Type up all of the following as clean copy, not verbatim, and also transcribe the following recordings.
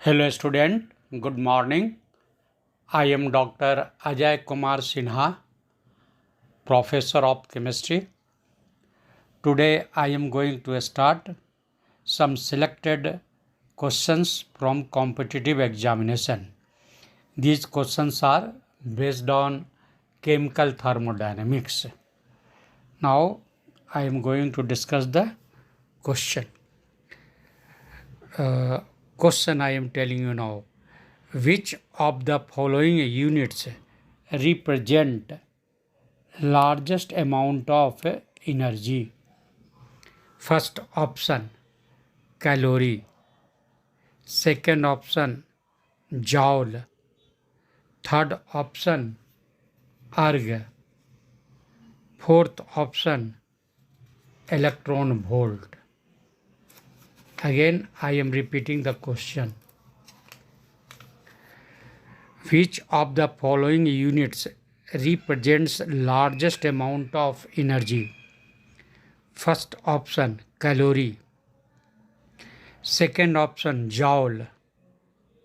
Hello student, good morning. I am Dr. Ajay Kumar Sinha, Professor of Chemistry. Today I am going to start some selected questions from competitive examination. These questions are based on chemical thermodynamics. Now I am going to discuss the question. Question I am telling you now. Which of the following units represent largest amount of energy? First option calorie, second option joule, third option erg, fourth option electron volt. Again I am repeating the question. Which of the following units represents largest amount of energy? First option calorie, second option joule,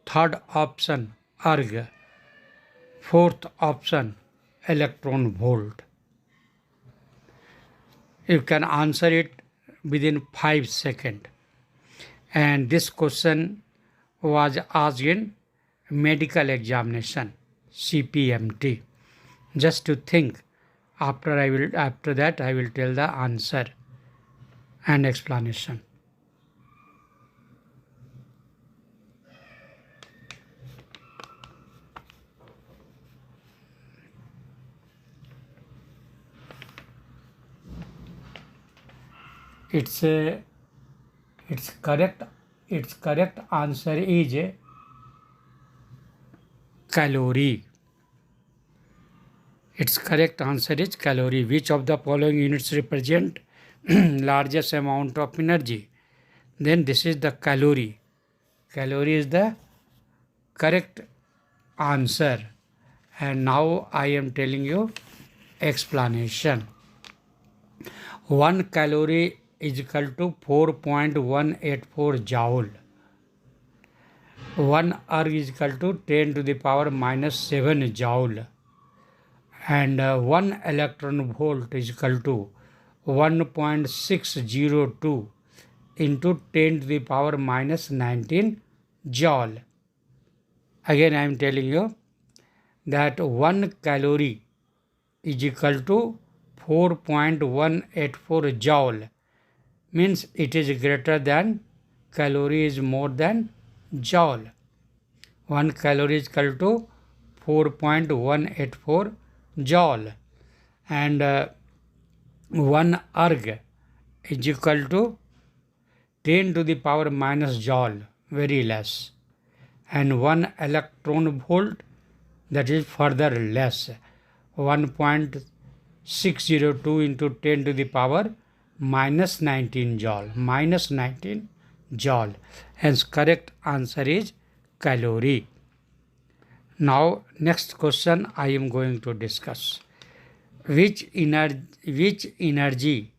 third option erg, fourth option electron volt. You can answer it within 5 seconds. And this question was asked in medical examination, CPMT. Just to think, after that I will tell the answer and explanation. Its correct answer is calorie. Its correct answer is calorie. Which of the following units represent largest amount of energy? Then this is the calorie. Calorie is the correct answer. And now I am telling you explanation. 1 calorie is equal to 4.184 joule. 1 erg is equal to 10 to the power minus 7 joule. And 1 electron volt is equal to 1.602 into 10 to the power minus 19 joule. Again I am telling you that 1 calorie is equal to 4.184 joule. Means it is greater than, calorie is more than joule. 1 calorie is equal to 4.184 joule. And 1 erg is equal to 10 to the power minus joule, very less. And 1 electron volt, that is further less, 1.602 into 10 to the power minus 19 joule. Hence correct answer is calorie. Now next question I am going to discuss. Which energy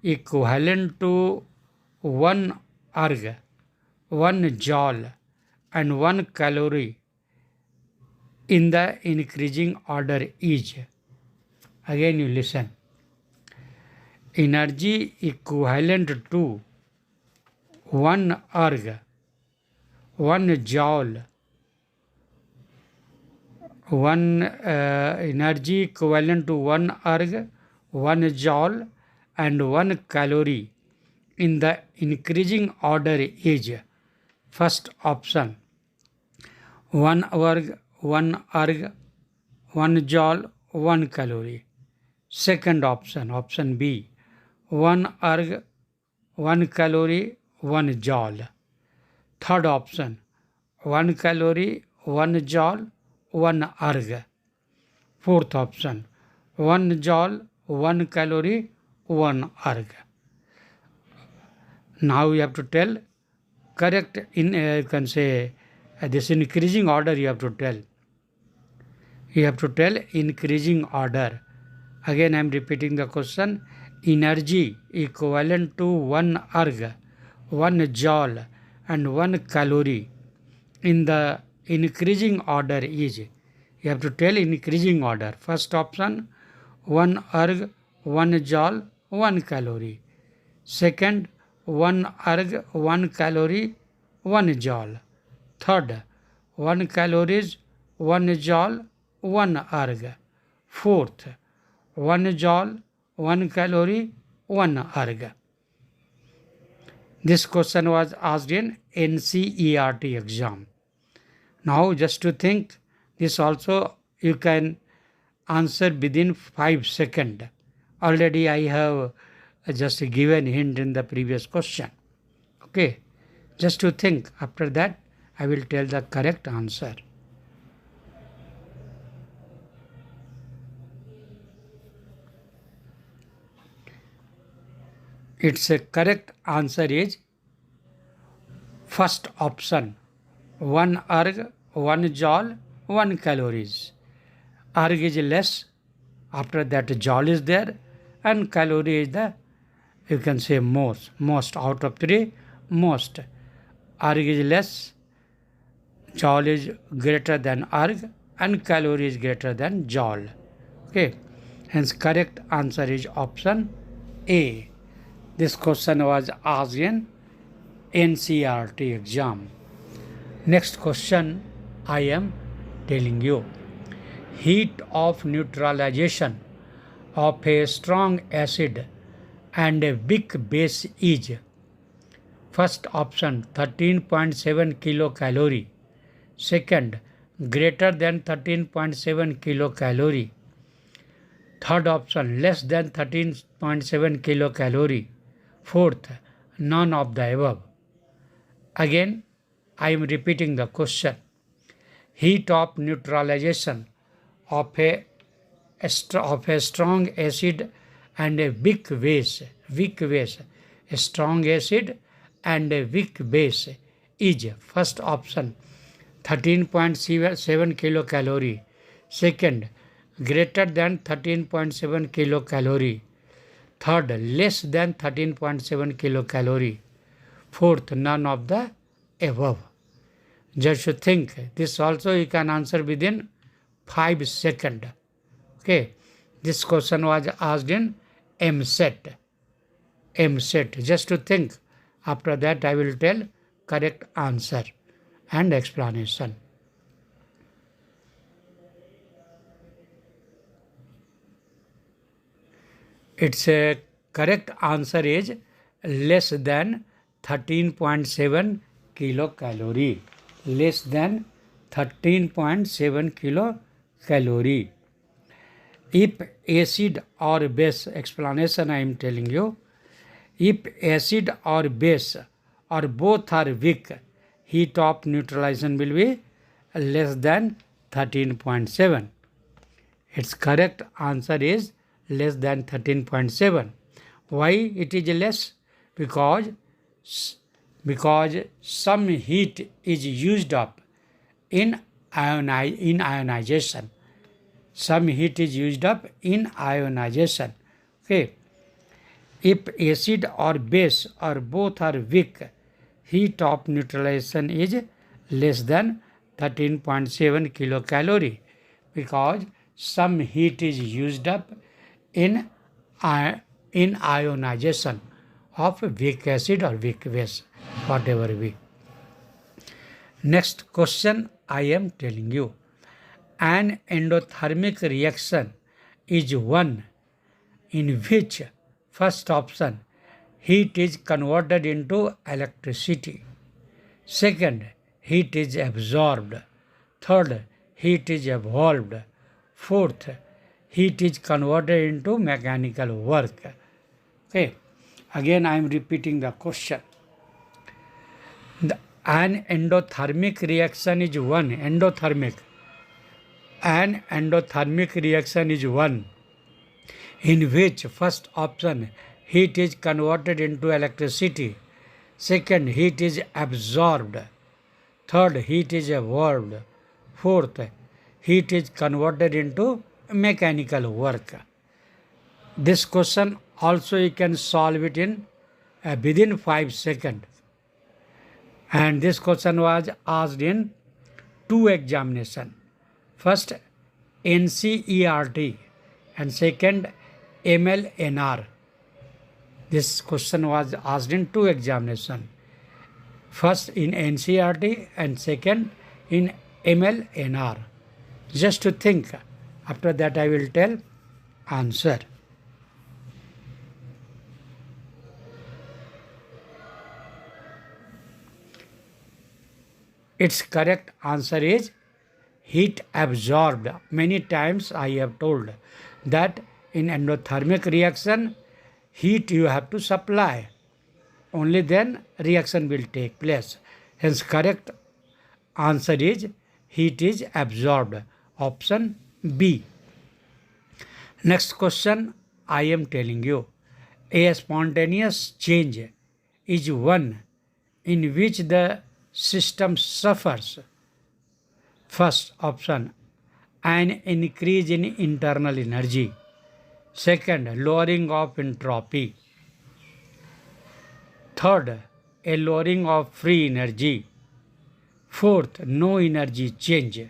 equivalent to 1 erg, 1 joule and 1 calorie in the increasing order is? Again you listen. Energy equivalent to 1 erg, 1 joule, energy equivalent to 1 erg, 1 joule and 1 calorie in the increasing order is. First option 1 erg, 1 joule, 1 calorie. Second option B, 1 erg, 1 calorie, 1 joule. Third option 1 calorie, 1 joule, 1 erg. Fourth option 1 joule, 1 calorie, 1 erg. Now you have to tell correct in you can say this increasing order you have to tell. You have to tell increasing order. Again I am repeating the question. Energy equivalent to 1 erg, 1 joule and 1 calorie in the increasing order is, you have to tell increasing order. First option, 1 erg, 1 joule, 1 calorie. Second, 1 erg, 1 calorie, 1 joule. Third, 1 calories, 1 joule, 1 erg. Fourth, 1 joule, 1 calorie, 1 erg. This question was asked in NCERT exam. Now just to think, this also you can answer within 5 seconds. Already I have just given hint in the previous question. Okay, just to think. After that I will tell the correct answer. Its correct answer is first option, 1 erg, 1 joule, 1 calories. Erg is less, after that joule is there, and calorie is the, you can say, most out of 3, most. Erg is less, joule is greater than erg, and calorie is greater than joule. Okay, hence correct answer is option A. This question was asked in NCERT exam. Next question I am telling you. Heat of neutralization of a strong acid and a weak base is, first option, 13.7 kilocalorie. Second, greater than 13.7 kilocalorie. Third option, less than 13.7 kilocalorie. Fourth, none of the above. Again, I am repeating the question. Heat of neutralization of a strong acid and a weak base, a strong acid and a weak base is, first option, 13.7 kilocalorie. Second, greater than 13.7 kilocalorie. Third, less than 13.7 kilocalorie. Fourth, none of the above. Just to think. This also you can answer within 5 seconds. Okay. This question was asked in MSET. Just to think. After that I will tell correct answer and explanation. Its correct answer is less than 13.7 kilocalorie. Less than 13.7 kilocalorie. If acid or base, explanation I am telling you. If acid or base or both are weak, heat of neutralization will be less than 13.7. Its correct answer is less than 13.7. Why it is less? Because some heat is used up in ionization. Some heat is used up in ionization. Okay. If acid or base or both are weak, heat of neutralization is less than 13.7 kilocalorie, because some heat is used up in ionization of weak acid or weak base, whatever be. Next question I am telling you. An endothermic reaction is one in which, first option, heat is converted into electricity. Second, heat is absorbed. Third, heat is evolved. Fourth, heat is converted into mechanical work. Okay. Again I am repeating the question. An endothermic reaction is one. An endothermic reaction is one in which, first option, heat is converted into electricity. Second, heat is absorbed. Third, heat is evolved. Fourth, heat is converted into mechanical work. This question also you can solve it in within 5 seconds. And this question was asked in two examinations. First NCERT and second MLNR. This question was asked in two examinations. First in NCERT and second in MLNR. Just to think. After that I will tell answer. Its correct answer is heat absorbed. Many times I have told that in endothermic reaction, heat you have to supply. Only then reaction will take place. Hence correct answer is heat is absorbed. Option B. Next question I am telling you. A spontaneous change is one in which the system suffers. First option, an increase in internal energy. Second, lowering of entropy. Third, a lowering of free energy. Fourth, no energy change.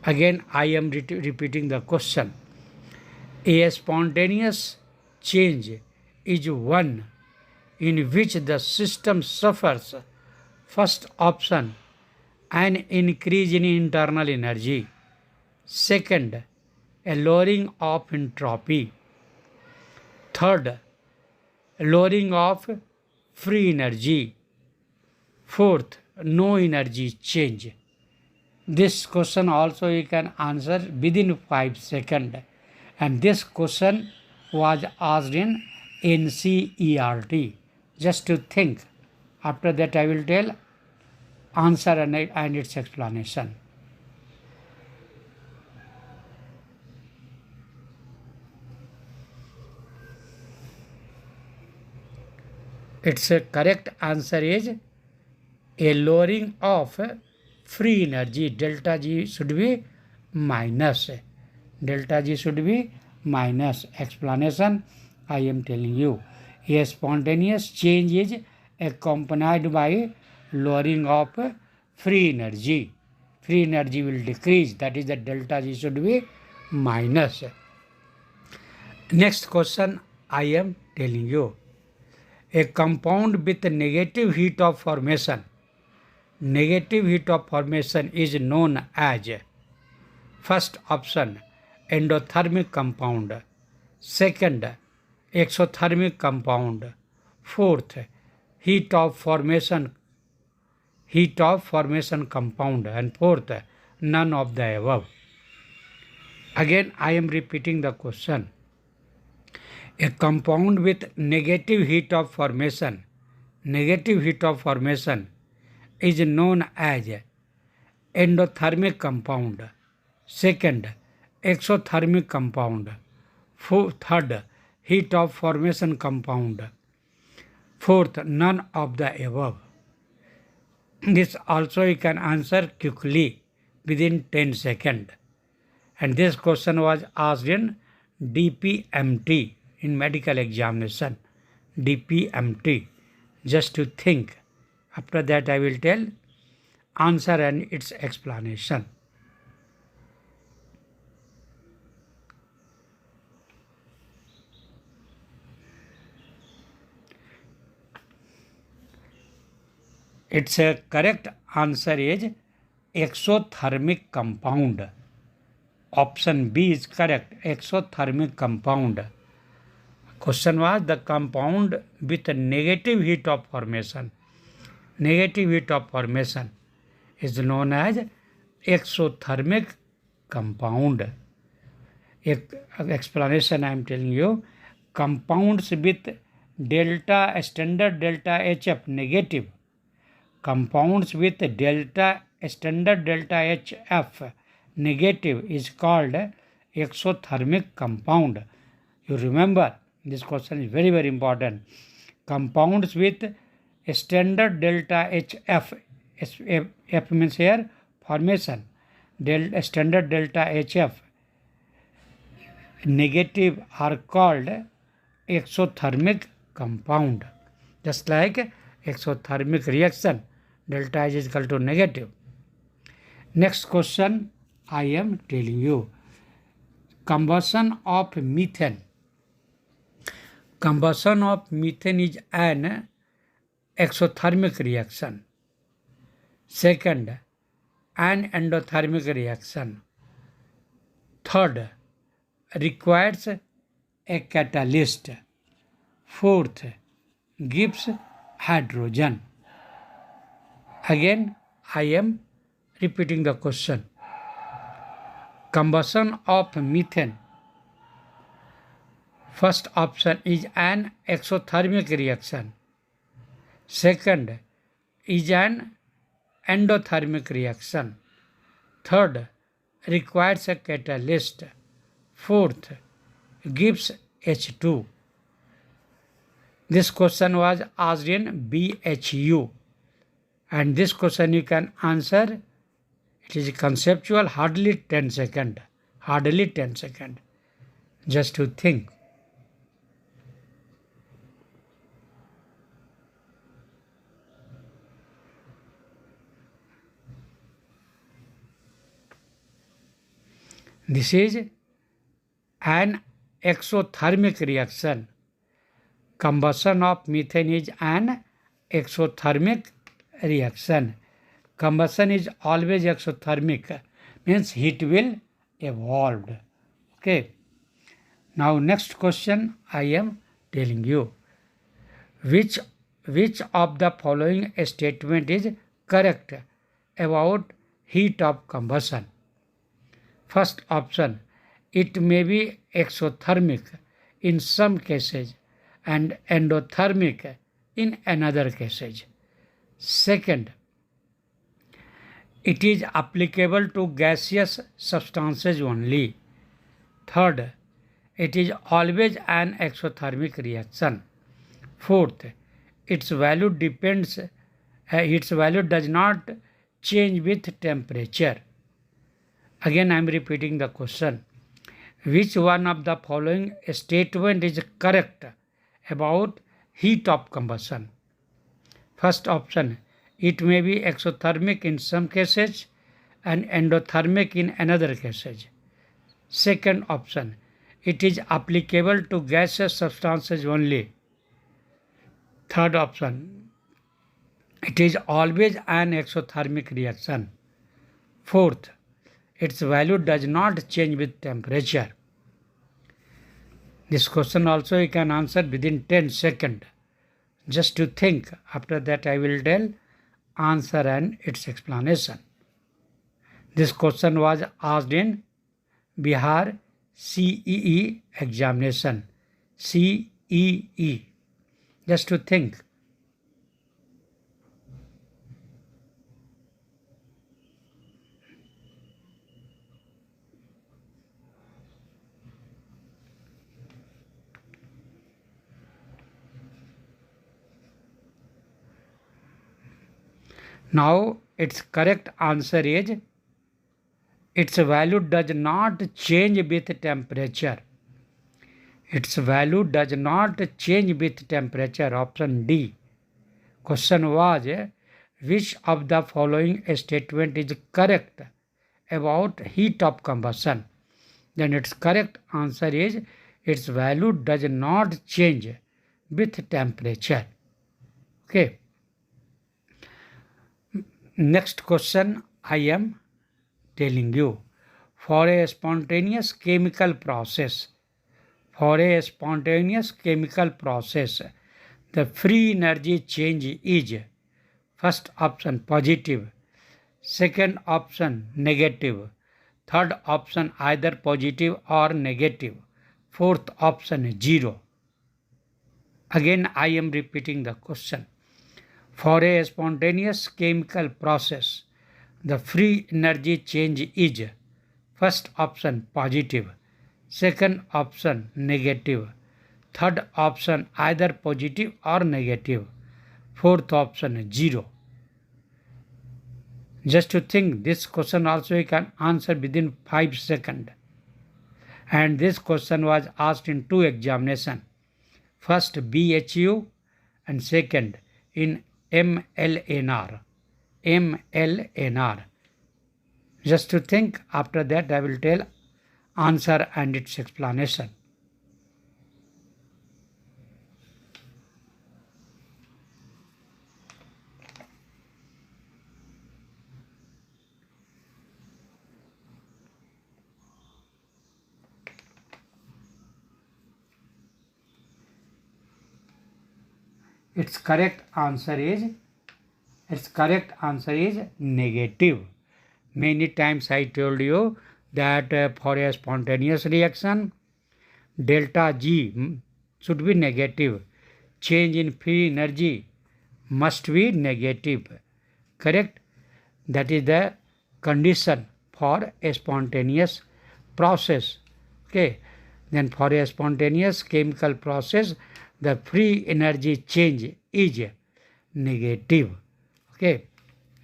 Again, I am repeating the question. A spontaneous change is one in which the system suffers. First option, an increase in internal energy. Second, a lowering of entropy. Third, lowering of free energy. Fourth, no energy change. This question also you can answer within 5 seconds. And this question was asked in NCERT. Just to think. After that I will tell answer and its explanation. Its correct answer is a lowering of free energy. Delta G should be minus. Delta G should be minus. Explanation I am telling you. A spontaneous change is accompanied by lowering of free energy. Free energy will decrease. That is the delta G should be minus. Next question I am telling you. A compound with negative heat of formation. Negative heat of formation is known as first option, endothermic compound. Second, exothermic compound. Fourth, heat of formation compound. And fourth, none of the above. Again I am repeating the question. A compound with negative heat of formation is known as endothermic compound. Second, exothermic compound. Third, heat of formation compound. Fourth, none of the above. This also you can answer quickly within 10 seconds. And this question was asked in DPMT in medical examination. DPMT. Just to think. After that I will tell answer and its explanation. Its correct answer is exothermic compound. Option B is correct. Exothermic compound. Question was the compound with negative heat of formation. Negative heat of formation is known as exothermic compound. Explanation I am telling you. Compounds with standard delta HF negative. Compounds with standard delta HF negative is called exothermic compound. You remember, this question is very, very important. Compounds with standard delta HF, F means here formation, standard delta HF negative are called exothermic compound. Just like exothermic reaction, delta H is equal to negative. Next question I am telling you. Combustion of methane. Combustion of methane is an exothermic reaction. Second, an endothermic reaction. Third, requires a catalyst. Fourth, gives hydrogen. Again, I am repeating the question. Combustion of methane. First option is an exothermic reaction. Second is an endothermic reaction. Third, requires a catalyst. Fourth, gives H2. This question was asked in BHU, and this question you can answer. It is conceptual, hardly 10 seconds. Hardly 10 seconds. Just to think. This is an exothermic reaction. Combustion of methane is an exothermic reaction. Combustion is always exothermic, means heat will evolve. Okay. Now next question I am telling you. Which of the following statement is correct about heat of combustion? First option, it may be exothermic in some cases and endothermic in another cases. Second, it is applicable to gaseous substances only. Third, it is always an exothermic reaction. Fourth, its value does not change with temperature. Again, I am repeating the question. Which one of the following statement is correct about heat of combustion? First option, it may be exothermic in some cases and endothermic in another cases. Second option, it is applicable to gaseous substances only. Third option, it is always an exothermic reaction. Fourth, its value does not change with temperature. This question also you can answer within 10 seconds. Just to think. After that I will tell answer and its explanation. This question was asked in Bihar CEE examination. CEE. Just to think. Now its correct answer is its value does not change with temperature. Its value does not change with temperature. Option D. Question was, which of the following statement is correct about heat of combustion? Then its correct answer is its value does not change with temperature. Okay. Next question I am telling you. For a spontaneous chemical process, the free energy change is first option positive, second option negative, third option either positive or negative, fourth option 0. Again I am repeating the question. For a spontaneous chemical process, the free energy change is first option positive, second option negative, third option either positive or negative, fourth option 0. Just to think, this question also you can answer within 5 seconds. And this question was asked in 2 examinations. First BHU and second in MLNR. MLNR. Just to think, after that I will tell answer and its explanation. Its correct answer is negative. Many times I told you that for a spontaneous reaction, delta G should be negative. Change in free energy must be negative. Correct? That is the condition for a spontaneous process. Okay. Then for a spontaneous chemical process, the free energy change is negative. Okay.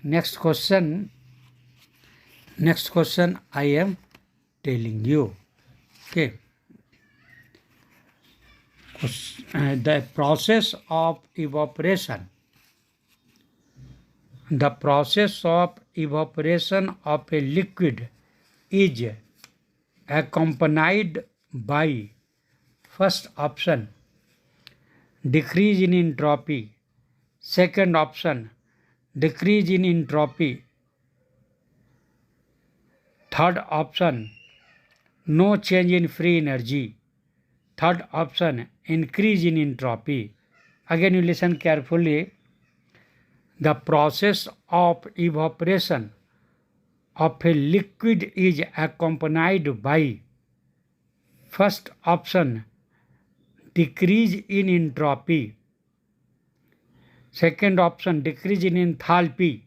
Next question I am telling you. Okay. The process of evaporation. The process of evaporation of a liquid is accompanied by first option, decrease in entropy. Second option, decrease in entropy. Third option, no change in free energy. Third option, increase in entropy. Again you listen carefully. The process of evaporation of a liquid is accompanied by first option, decrease in entropy. Second option, decrease in enthalpy.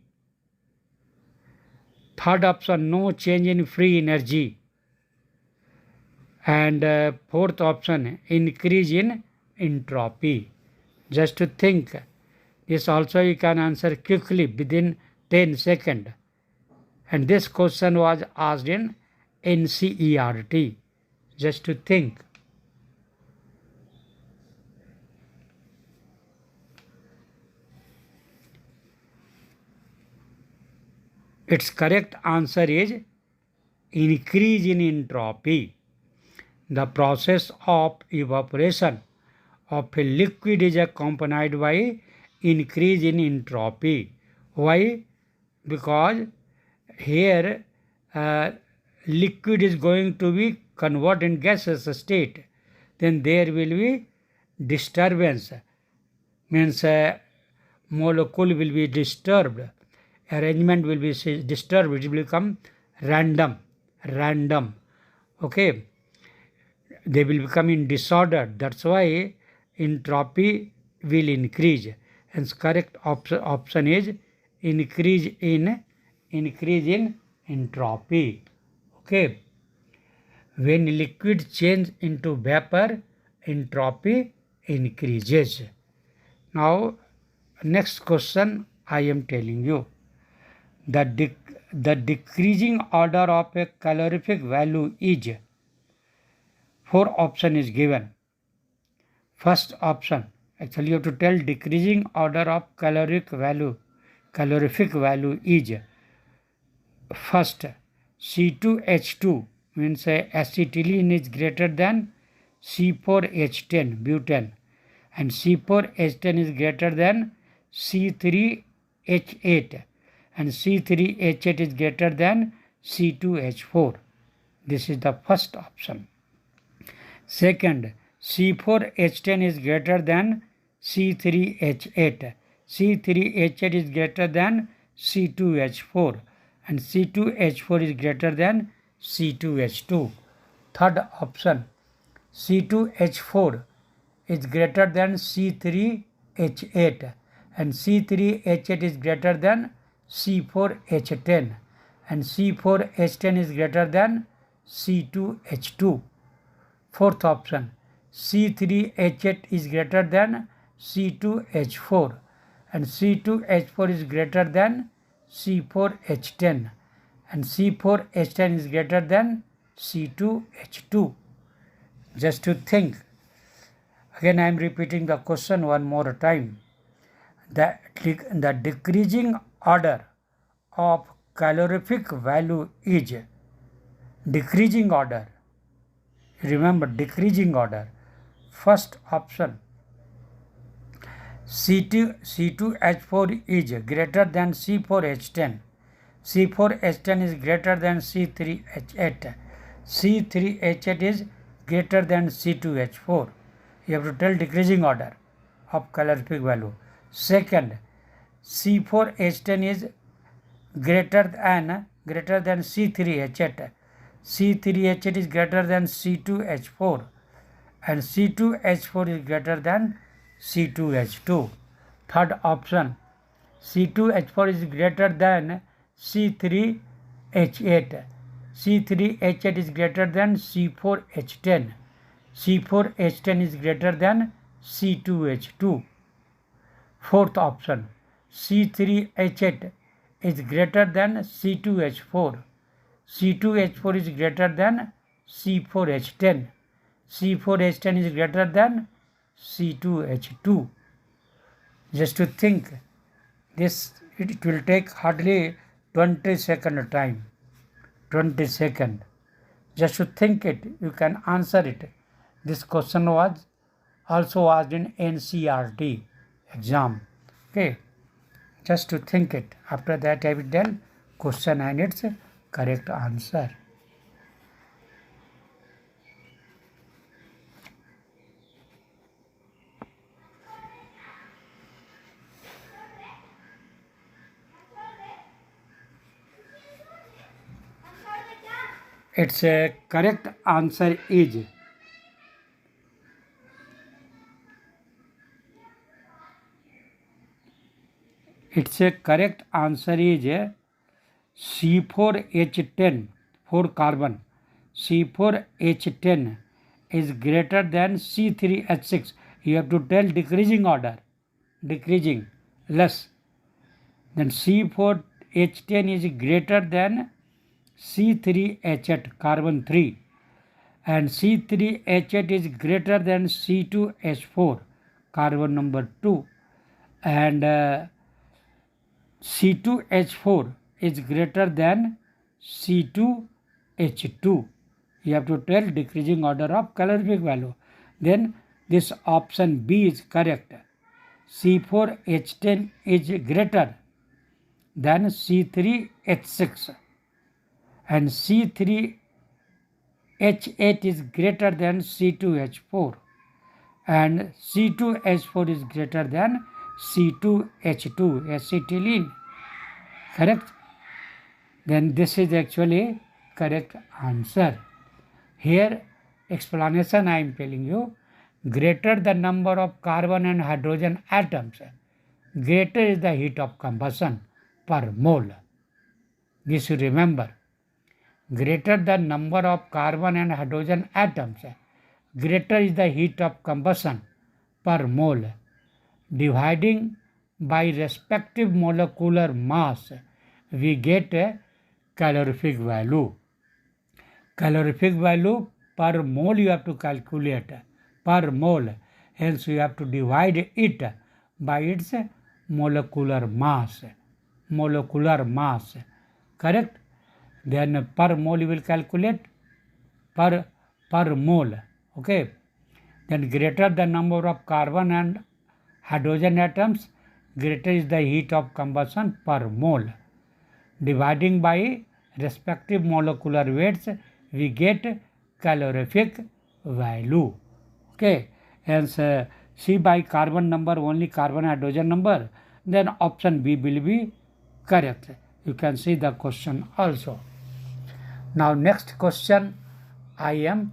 Third option, no change in free energy. And fourth option, increase in entropy. Just to think, this also you can answer quickly within 10 seconds. And this question was asked in NCERT. Just to think. Its correct answer is increase in entropy. The process of evaporation of a liquid is accompanied by increase in entropy. Why? Because here liquid is going to be converted in gaseous state. Then there will be disturbance. Means molecule will be disturbed. Arrangement will be disturbed. It will become random. Okay. They will become in disorder. That's why entropy will increase. Hence correct option is increase in entropy. Okay. When liquid change into vapor, entropy increases. Now next question I am telling you. The decreasing order of a calorific value is, 4 option is given. First option, actually you have to tell decreasing order of calorific value is first C2H2, means acetylene is greater than C4H10 butane, and C4H10 is greater than C3H8, and C3H8 is greater than C2H4. This is the first option. Second, C4H10 is greater than C3H8. C3H8 is greater than C2H4, and C2H4 is greater than C2H2. Third option, C2H4 is greater than C3H8, and C3H8 is greater than C4H10, and C4H10 is greater than C2H2. Fourth option, C3H8 is greater than C2H4, and C2H4 is greater than C4H10, and C4H10 is greater than C2H2. Just to think. Again I am repeating the question one more time. the decreasing order of calorific value is decreasing order. Remember, decreasing order. First option, C2H4 is greater than C4H10. C4H10 is greater than C3H8. C3H8 is greater than C2H4. You have to tell decreasing order of calorific value. Second, C4H10 is greater than C3H8. C3H8 is greater than C2H4 and C2H4 is greater than C2H2. Third option, C2H4 is greater than C3H8. C3H8 is greater than C4H10. C4H10 is greater than C2H2. Fourth option, C3H8 is greater than C2H4. C2H4 is greater than C4H10. C4H10 is greater than C2H2. Just to think, this it will take hardly 20 second time. 20 second. Just to think it, you can answer it. This question was also asked in NCERT exam. Okay. Just to think it. After that I will tell question and its correct answer. Its correct answer is C4H10 for carbon. C4H10 is greater than C3H6. You have to tell decreasing order. Decreasing, less. Then C4H10 is greater than C3H8, carbon 3. And C3H8 is greater than C2H4, carbon number 2. And C2H4 is greater than C2H2. You have to tell decreasing order of calorific value. Then this option B is correct. C4H10 is greater than C3H6 and C3H8 is greater than C2H4 and C2H4 is greater than C2H2, acetylene. Correct? Then this is actually correct answer. Here explanation I am telling you. Greater the number of carbon and hydrogen atoms, greater is the heat of combustion per mole. This you remember. Greater the number of carbon and hydrogen atoms, greater is the heat of combustion per mole. Dividing by respective molecular mass, we get a calorific value. Calorific value per mole you have to calculate, per mole. Hence you have to divide it by its molecular mass. Molecular mass. Correct? Then per mole you will calculate per mole. Okay? Then greater the number of carbon and hydrogen atoms, greater is the heat of combustion per mole. Dividing by respective molecular weights, we get calorific value. Okay, hence C by carbon number, only carbon hydrogen number, then option B will be correct. You can see the question also. Now next question I am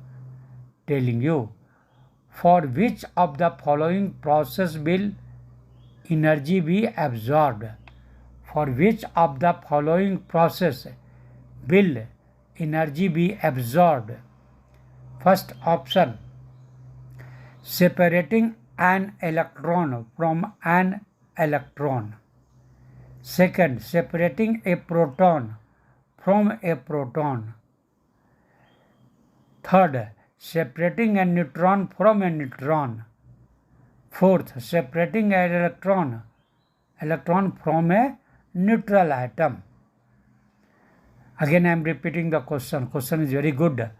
telling you. For which of the following process will energy be absorbed? For which of the following process will energy be absorbed? First option, separating an electron from an electron. Second, separating a proton from a proton. Third, separating a neutron from a neutron. Fourth, separating an electron electron from a neutral atom. Again I am repeating the question. Question is very good.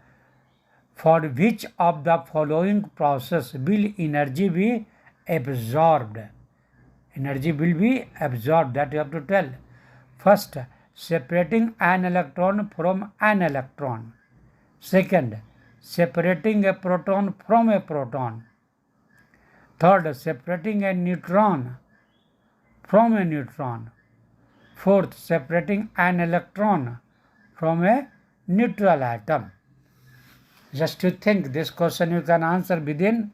For which of the following process will energy be absorbed? Energy will be absorbed, that you have to tell. First, separating an electron from an electron. Second, separating a proton from a proton. Third, separating a neutron from a neutron. Fourth, separating an electron from a neutral atom. Just to think, this question you can answer within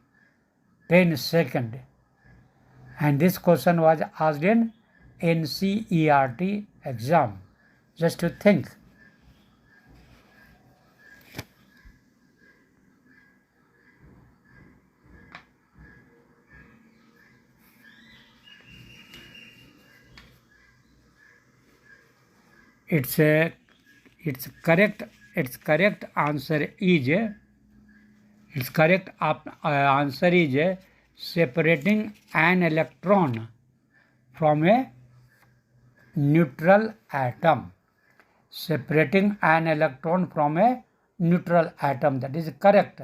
10 seconds. And this question was asked in NCERT exam. Just to think. Its correct answer is separating an electron from a neutral atom. Separating an electron from a neutral atom, that is correct.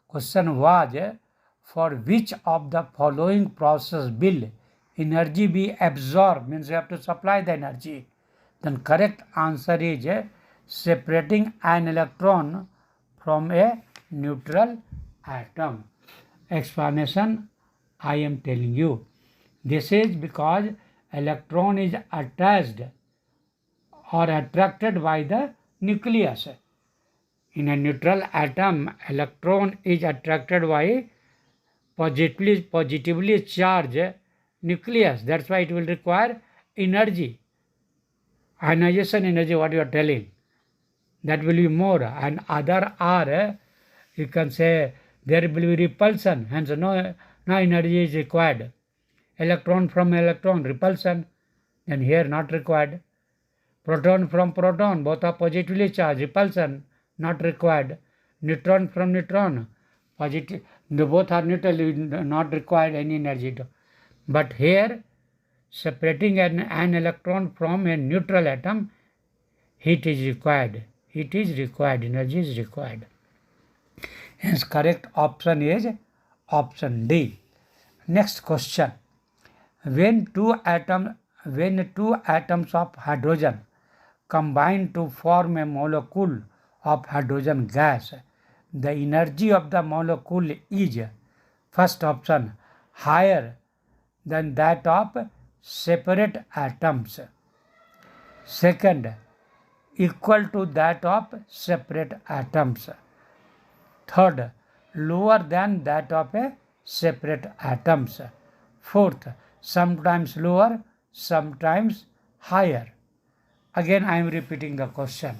Question was, for which of the following process will energy be absorbed, means you have to supply the energy. Then correct answer is separating an electron from a neutral atom. Explanation I am telling you. This is because electron is attached or attracted by the nucleus. In a neutral atom, electron is attracted by positively charged nucleus. That's why it will require energy. Ionization energy, what you are telling, that will be more. And other are, you can say, there will be repulsion, hence no energy is required. Electron from electron, repulsion, then here not required. Proton from proton, both are positively charged, repulsion, not required. Neutron from neutron, positive, both are neutral, not required any energy. But here, separating an electron from a neutral atom, heat is required. Heat is required, energy is required. Hence correct option is option D. Next question. When two atoms of hydrogen combine to form a molecule of hydrogen gas, the energy of the molecule is, first option, higher than that of separate atoms. Second, equal to that of separate atoms. Third, lower than that of a separate atoms. Fourth, sometimes lower, sometimes higher. Again I am repeating the question.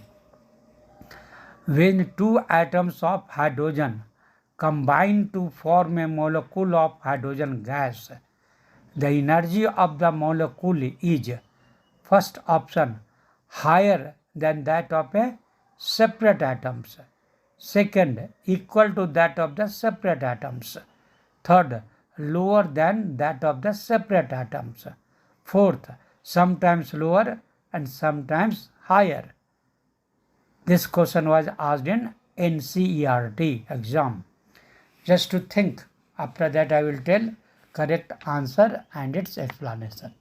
When two atoms of hydrogen combine to form a molecule of hydrogen gas, the energy of the molecule is, first option, higher than that of a separate atoms. Second, equal to that of the separate atoms. Third, lower than that of the separate atoms. Fourth, sometimes lower and sometimes higher. This question was asked in NCERT exam. Just to think. After that I will tell correct answer and its explanation.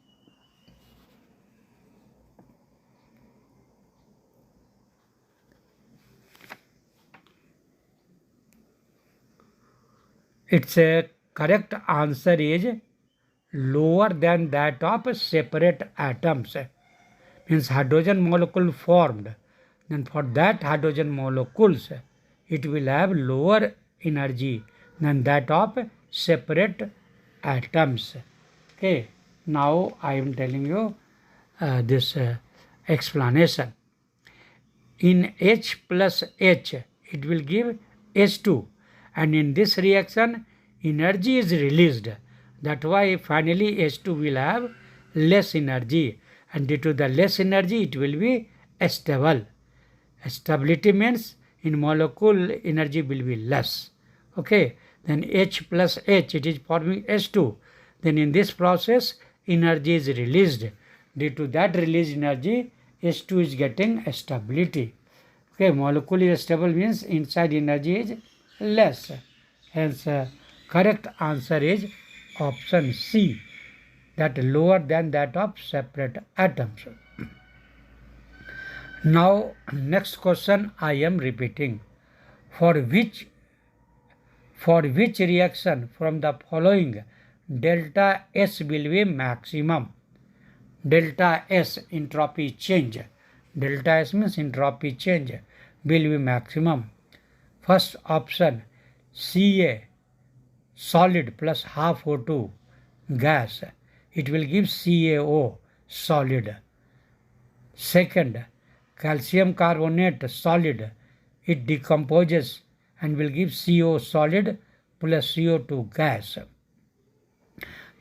Its correct answer is lower than that of separate atoms. Means hydrogen molecule formed. Then for that hydrogen molecules, it will have lower energy than that of separate atoms. Okay, now I am telling you this explanation. In H plus H, it will give H2, and in this reaction, energy is released. That's why finally H2 will have less energy, and due to the less energy, it will be stable. Stability means in molecule energy will be less. Okay, then H plus H, it is forming H2. Then in this process, energy is released. Due to that released energy, H2 is getting stability. Okay, molecule is stable means inside energy is less. Hence, correct answer is option C, that lower than that of separate atoms. Now, next question I am repeating. For which reaction from the following delta S will be maximum? Delta S, entropy change. Delta S means entropy change, will be maximum. First option, Ca, solid plus half O2 gas, it will give CaO, solid. Second, calcium carbonate, solid, it decomposes and will give CO, solid, plus CO2 gas.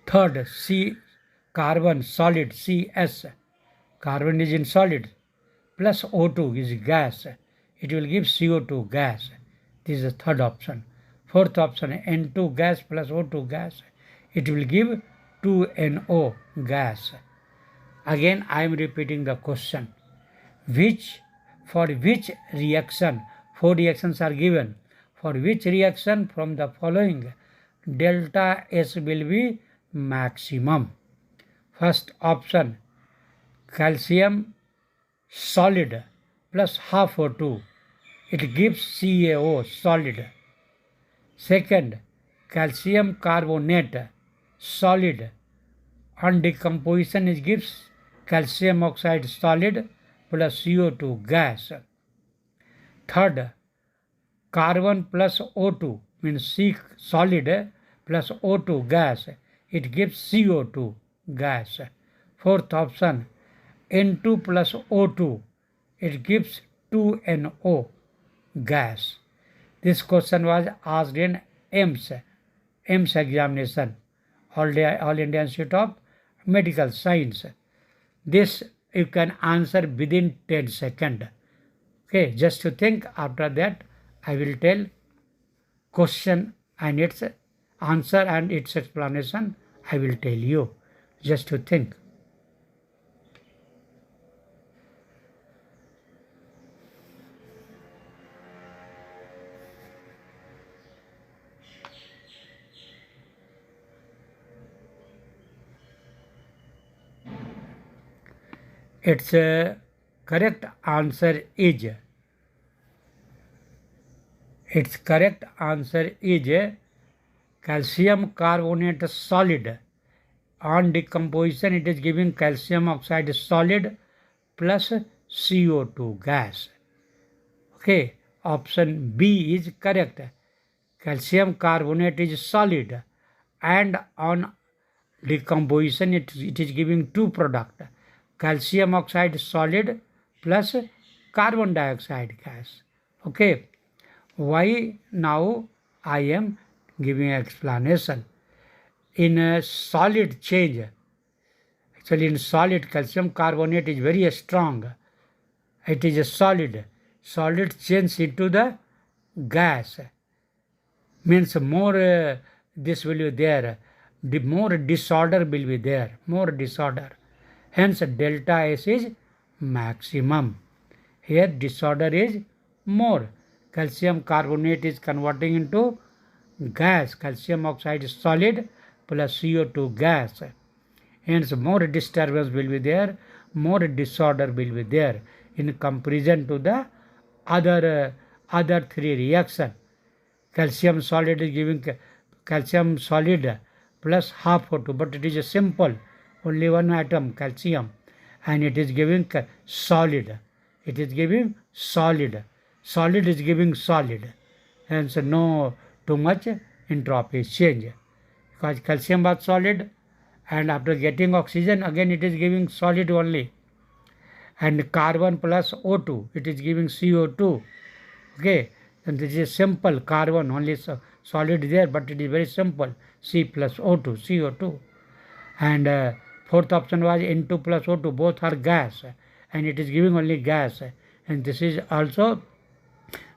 Third, carbon, solid, Cs, carbon is in solid, plus O2 is gas, it will give CO2 gas. This is the third option. Fourth option, N2 gas plus O2 gas, it will give 2NO gas. Again I am repeating the question. For which reaction, 4 reactions are given, for which reaction from the following delta S will be maximum? First option, calcium solid plus half O2, it gives CaO, solid. Second, calcium carbonate, solid, on decomposition it gives calcium oxide, solid, plus CO2 gas. Third, carbon plus O2 means C, solid, plus O2 gas, it gives CO2 gas. Fourth option, N2 plus O2, it gives 2NO gas. This question was asked in AIIMS examination, All India Institute of Medical Science. This you can answer within 10 seconds. Okay, just to think. After that I will tell question and its answer and its explanation. I will tell you. Just to think. Its correct answer is calcium carbonate, solid. On decomposition it is giving calcium oxide, solid, plus CO2 gas. Okay, option B is correct. Calcium carbonate is solid and on decomposition it is giving two products, calcium oxide, solid, plus carbon dioxide gas. Okay, why now I am giving explanation. In a solid change, actually in solid calcium carbonate is very strong, it is a solid change into the gas, means more this will be there, the more disorder will be there, more disorder. Hence delta S is maximum. Here disorder is more. Calcium carbonate is converting into gas, calcium oxide is solid, plus CO2 gas. Hence more disturbance will be there, more disorder will be there in comparison to the other three reaction. Calcium solid is giving calcium solid plus half O2, but it is a simple, only one atom calcium, and it is giving solid. It is giving solid. Solid is giving solid. Hence no too much entropy change. Because calcium was solid and after getting oxygen again it is giving solid only. And carbon plus O2, it is giving CO2. Okay, and this is simple carbon, only solid there, but it is very simple. C plus O2, CO2. And fourth option was N2 plus O2, both are gas, and it is giving only gas. And this is also,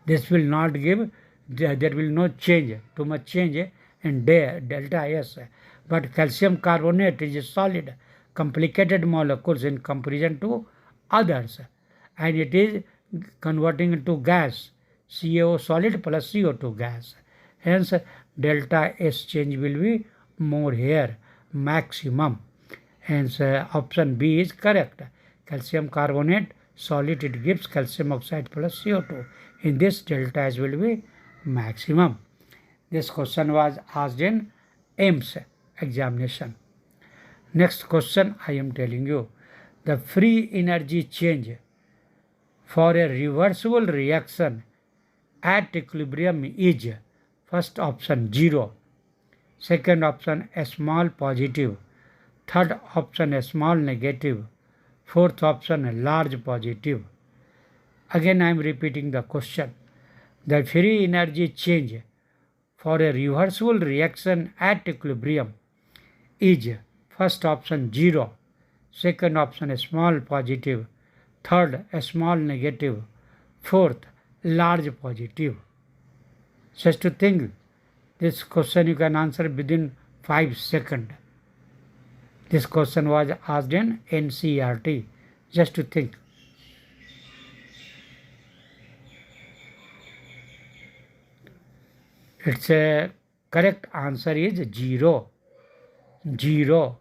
this will not give, there will no change, too much change in delta S. but calcium carbonate is a solid, complicated molecules in comparison to others, and it is converting into gas, CaO solid plus CO2 gas. Hence, delta S change will be more here, maximum. Hence, option B is correct. Calcium carbonate solid, it gives calcium oxide plus CO2. In this, delta S will be maximum. This question was asked in AIIMS examination. Next question I am telling you. The free energy change for a reversible reaction at equilibrium is first option 0, second option a small positive, third option a small negative, fourth option a large positive. Again I am repeating the question. The free energy change for a reversible reaction at equilibrium is first option 0, second option a small positive, third a small negative, fourth large positive. Just to think, this question you can answer within 5 seconds. This question was asked in NCERT. Just to think. Its correct answer is 0. 0.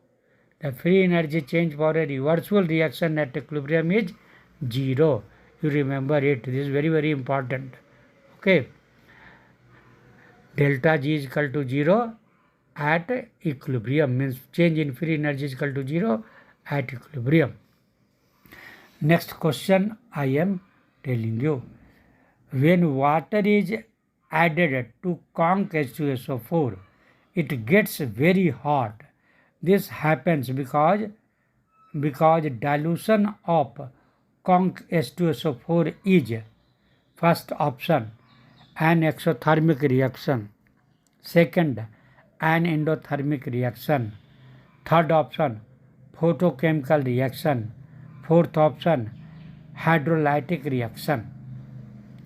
The free energy change for a reversible reaction at equilibrium is 0. You remember it. This is very, very important. Okay. Delta G is equal to 0 at equilibrium, means change in free energy is equal to 0 at equilibrium. Next question I am telling you. When water is added to conc H2SO4, it gets very hot. This happens because dilution of conc H2SO4 is first option an exothermic reaction, second an endothermic reaction, third option photochemical reaction, fourth option hydrolytic reaction.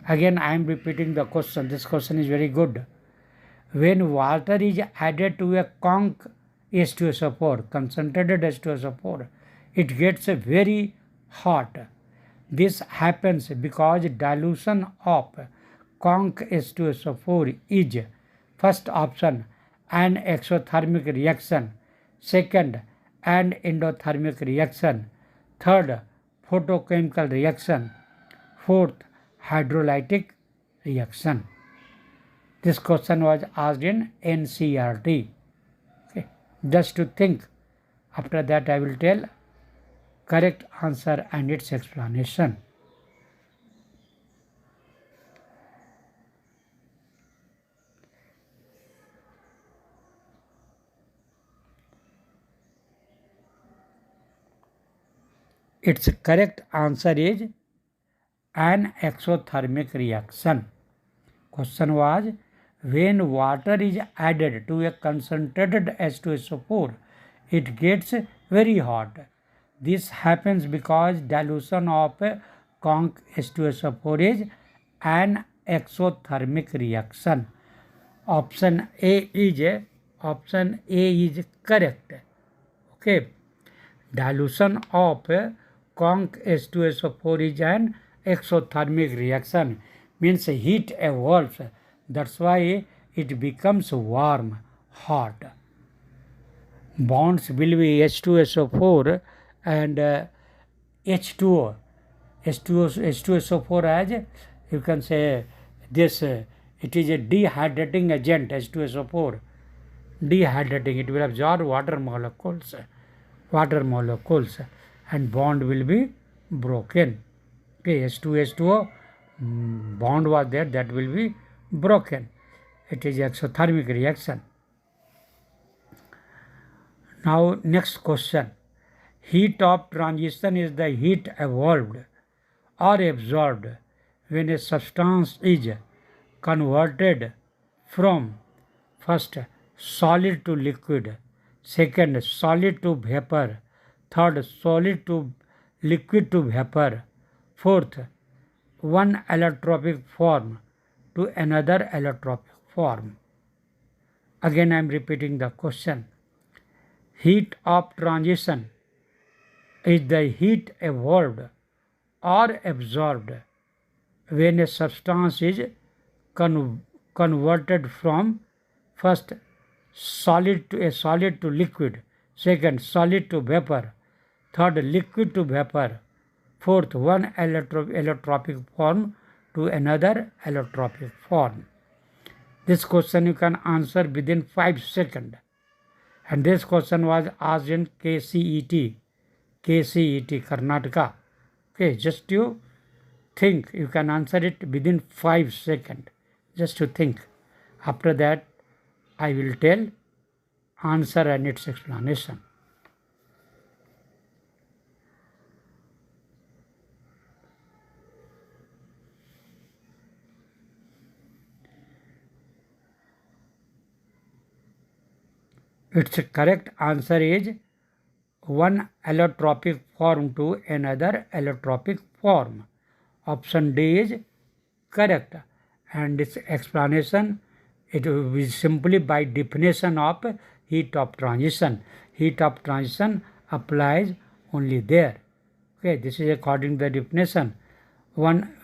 Again I am repeating the question. This question is very good. When water is added to a conc H2SO4, concentrated H2SO4, it gets very hot. This happens because dilution of conc H2SO4 is first option an exothermic reaction, second an endothermic reaction, third photochemical reaction, fourth hydrolytic reaction. This question was asked in NCERT. Okay. Just to think. After that I will tell correct answer and its explanation. Its correct answer is an exothermic reaction. Question was, when water is added to a concentrated H2SO4, it gets very hot. This happens because dilution of conc H2SO4 is an exothermic reaction. Option A is correct. Okay. Dilution of conc H2SO4 is an exothermic reaction, means heat evolves. That's why it becomes warm, hot. Bonds will be H2SO4 and H2O. H2SO4 as you can say this, it is a dehydrating agent. H2SO4 dehydrating, it will absorb water molecules, and bond will be broken. Okay, H2H2O bond was there, that will be broken. It is exothermic reaction. Now next question. Heat of transition is the heat evolved or absorbed when a substance is converted from first solid to liquid, second solid to vapor, third solid to liquid to vapor, fourth one allotropic form to another allotropic form. Again I am repeating the question. Heat of transition is the heat evolved or absorbed when a substance is converted from first solid to liquid, second solid to vapor, third liquid to vapor, fourth one allotropic form to another allotropic form. This question you can answer within 5 seconds. And this question was asked in KCET, Karnataka. Okay, just you think, you can answer it within 5 seconds. Just to think. After that, I will tell answer and its explanation. Its correct answer is one allotropic form to another allotropic form. Option D is correct. And its explanation, it will be simply by definition of heat of transition. Heat of transition applies only there. Okay, this is according to the definition. When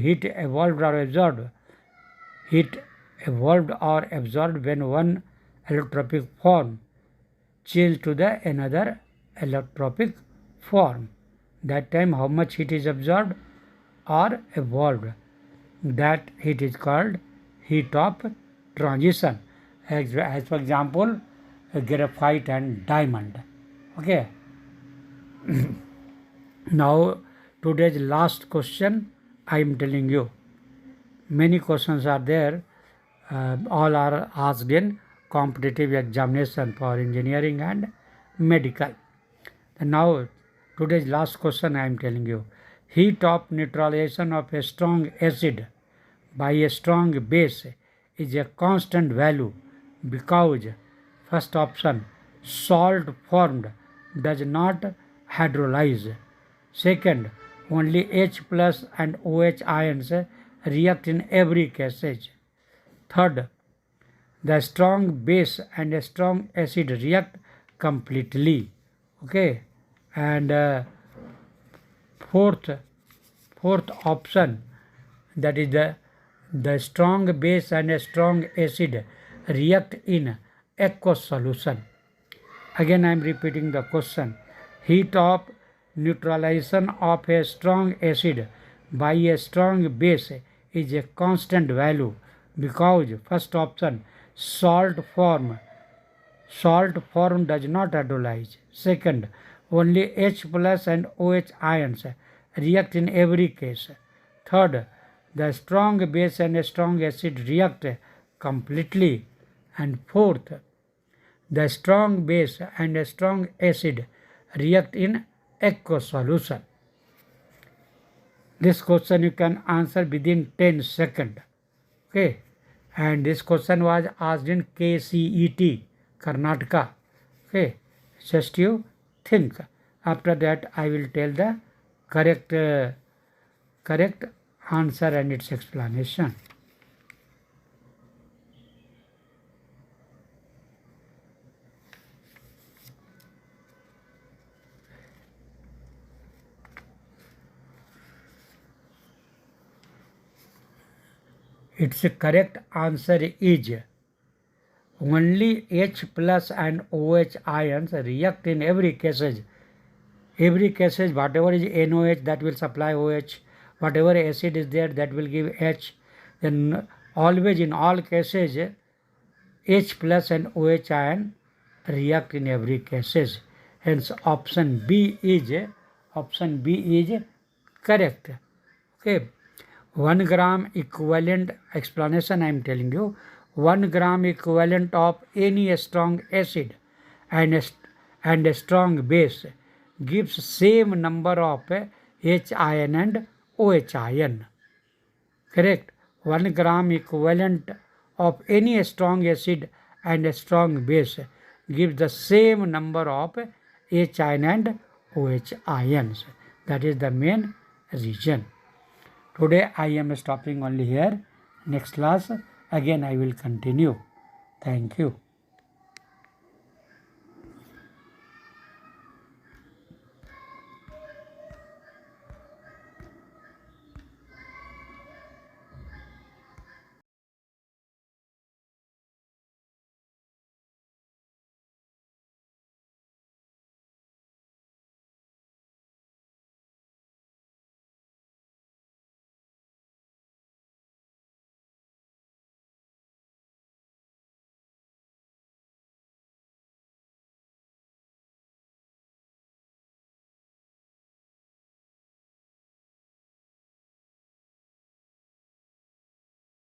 heat evolved or absorbed, heat evolved or absorbed when one allotropic form changed to the another allotropic form. That time how much heat is absorbed or evolved. That heat is called heat of transition. As for example, graphite and diamond. Okay. Now today's last question I am telling you. Many questions are there. All are asked in competitive examination for engineering and medical. And now today's last question I am telling you. Heat of neutralization of a strong acid by a strong base is a constant value because first option, salt formed does not hydrolyze. Second, only H plus and OH ions react in every cases. Third, the strong base and a strong acid react completely. Okay, and fourth option, that is the strong base and a strong acid react in aqueous solution. Again I am repeating the question. Heat of neutralization of a strong acid by a strong base is a constant value because first option, salt form does not hydrolyze. Second, only H plus and OH ions react in every case. Third, the strong base and a strong acid react completely. And fourth, the strong base and a strong acid react in aqueous solution. This question you can answer within 10 seconds. Okay, and this question was asked in KCET, Karnataka. Okay, just you think. After that I will tell the correct answer and its explanation. Its correct answer is only H plus and OH ions react in every cases. Every cases, whatever is NOH, that will supply OH. Whatever acid is there, that will give H. Then always in all cases, H plus and OH ion react in every cases. Hence option B is correct. Okay. 1 gram equivalent explanation I am telling you. 1 gram equivalent of any strong acid and a strong base gives same number of H ion and OH ion. Correct. 1 gram equivalent of any strong acid and a strong base gives the same number of H ion and OH ions. That is the main reason. Today I am stopping only here. Next class again I will continue. Thank you.